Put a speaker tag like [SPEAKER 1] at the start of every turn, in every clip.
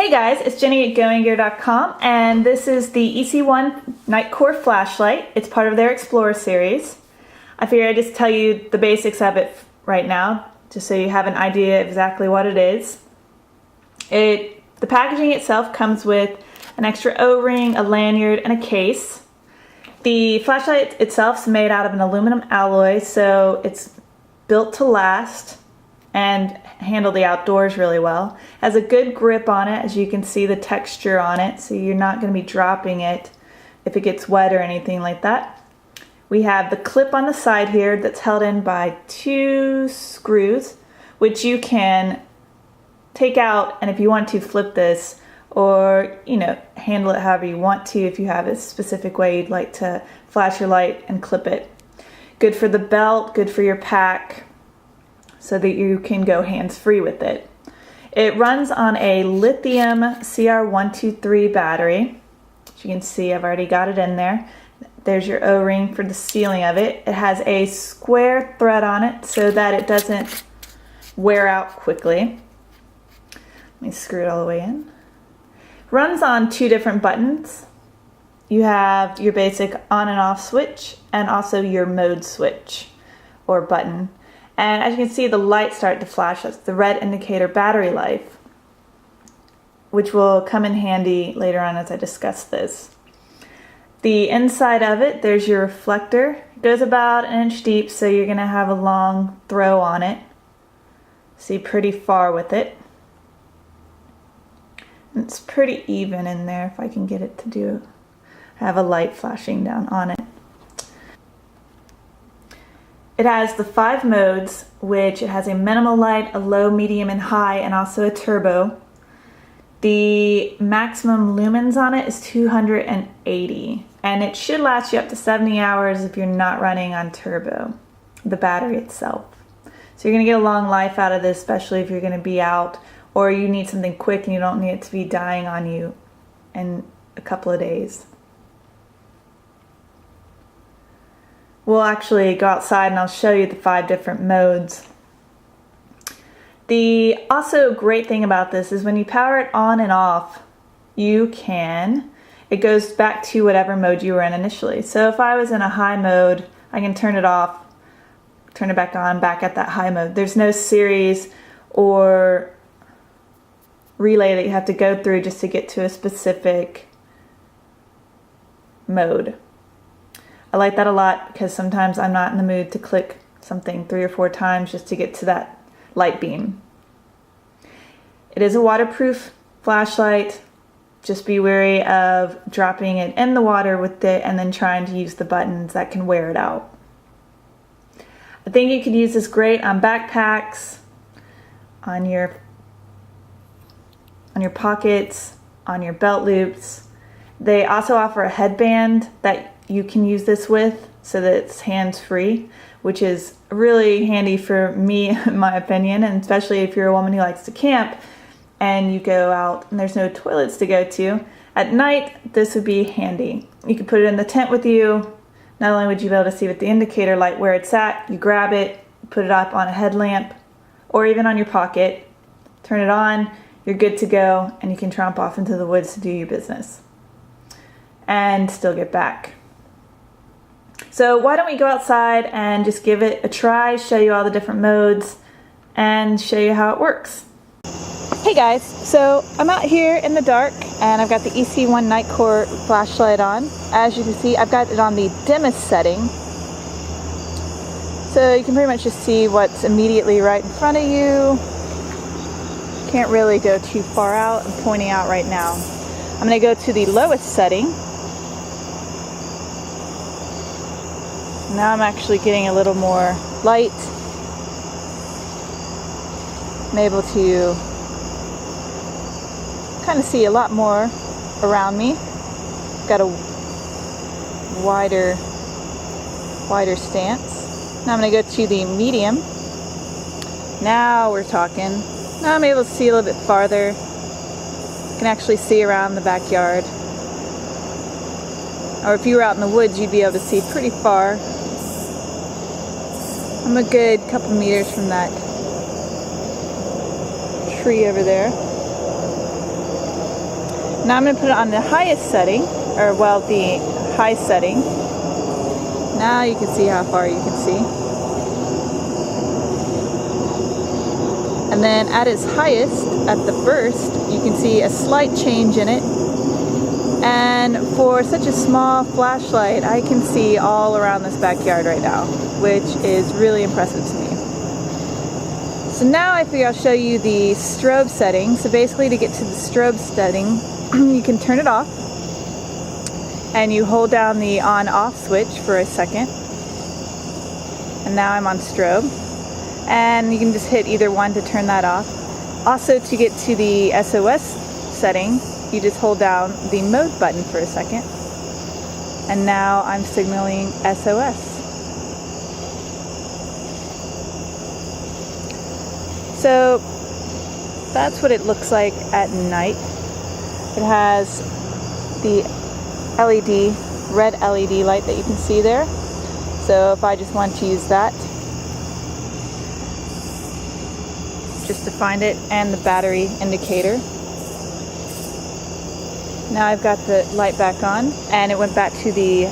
[SPEAKER 1] Hey guys, it's Jenny at GoingGear.com, and this is the EC1 NiteCore flashlight. It's part of their Explorer series. I figured I'd just tell you the basics of it right now, just so you have an idea exactly what it is. The packaging itself comes with an extra O-ring, a lanyard, and a case. The flashlight itself is made out of an aluminum alloy, so it's built to last and handle the outdoors really well. It has a good grip on it, as you can see the texture on it, so you're not going to be dropping it if it gets wet or anything like that. We have the clip on the side here that's held in by 2 screws, which you can take out, and if you want to flip this or handle it however you want to, if you have a specific way you'd like to flash your light and clip it. Good for the belt, good for your pack, so that you can go hands-free with it. It runs on a lithium CR123 battery. As you can see, I've already got it in there. There's your O-ring for the sealing of it. It has a square thread on it so that it doesn't wear out quickly. Let me screw it all the way in. Runs on 2 different buttons. You have your basic on and off switch and also your mode switch or button. And as you can see, the light started to flash. That's the red indicator battery life, which will come in handy later on as I discuss this. The inside of it, there's your reflector. It goes about 1 inch deep, so you're going to have a long throw on it. See pretty far with it. And it's pretty even in there if I can get it to have a light flashing down on it. It has the 5 modes, which it has a minimal light, a low, medium, and high, and also a turbo. The maximum lumens on it is 280, and it should last you up to 70 hours if you're not running on turbo, the battery itself. So you're going to get a long life out of this, especially if you're going to be out or you need something quick and you don't need it to be dying on you in a couple of days. We'll actually go outside and I'll show you the 5 different modes. The also great thing about this is when you power it on and off, it goes back to whatever mode you were in initially. So if I was in a high mode, I can turn it off, turn it back on, back at that high mode. There's no series or relay that you have to go through just to get to a specific mode. I like that a lot because sometimes I'm not in the mood to click something 3 or 4 times just to get to that light beam. It is a waterproof flashlight. Just be wary of dropping it in the water with it and then trying to use the buttons that can wear it out. I think you could use this great on backpacks, on your pockets, on your belt loops. They also offer a headband that you can use this with so that it's hands-free, which is really handy for me in my opinion, and especially if you're a woman who likes to camp and you go out and there's no toilets to go to. At night, this would be handy. You could put it in the tent with you. Not only would you be able to see with the indicator light where it's at, you grab it, put it up on a headlamp or even on your pocket, turn it on, you're good to go, and you can tromp off into the woods to do your business and still get back. So why don't we go outside and just give it a try, show you all the different modes, and show you how it works. Hey guys, so I'm out here in the dark and I've got the EC1 NiteCore flashlight on. As you can see, I've got it on the dimmest setting. So you can pretty much just see what's immediately right in front of you. Can't really go too far out. I'm pointing out right now. I'm going to go to the lowest setting. Now I'm actually getting a little more light. I'm able to kind of see a lot more around me. Got a wider stance. Now I'm going to go to the medium. Now we're talking. Now I'm able to see a little bit farther. You can actually see around the backyard. Or if you were out in the woods, you'd be able to see pretty far. I'm a good couple meters from that tree over there. Now I'm going to put it on the highest setting, or well, the high setting. Now you can see how far you can see. And then at its highest, at the burst, you can see a slight change in it. And for such a small flashlight, I can see all around this backyard right now, which is really impressive to me. So now I figure I'll show you the strobe setting. So basically, to get to the strobe setting, you can turn it off and you hold down the on-off switch for a second. And now I'm on strobe. And you can just hit either one to turn that off. Also, to get to the SOS setting, you just hold down the mode button for a second. And now I'm signaling SOS. So that's what it looks like at night. It has the LED, red LED light that you can see there. So if I just want to use that, just to find it, and the battery indicator. Now I've got the light back on, and it went back to the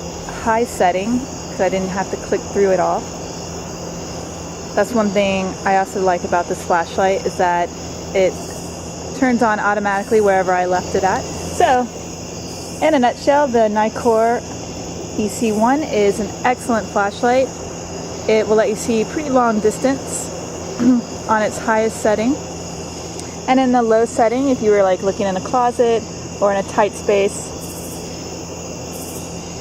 [SPEAKER 1] high setting because I didn't have to click through it all. That's one thing I also like about this flashlight, is that it turns on automatically wherever I left it at. So, in a nutshell, the NiteCore EC1 is an excellent flashlight. It will let you see pretty long distance on its highest setting. And in the low setting, if you were like looking in a closet or in a tight space,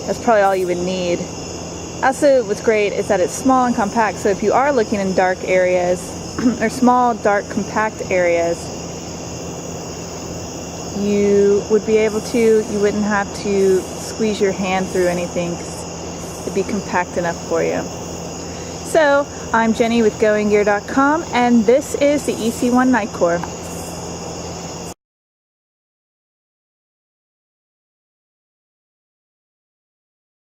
[SPEAKER 1] that's probably all you would need. Also, what's great is that it's small and compact, so if you are looking in dark areas or small, dark, compact areas, you would be able to, you wouldn't have to squeeze your hand through anything because it'd be compact enough for you. So, I'm Jenny with GoingGear.com, and this is the EC1 NiteCore.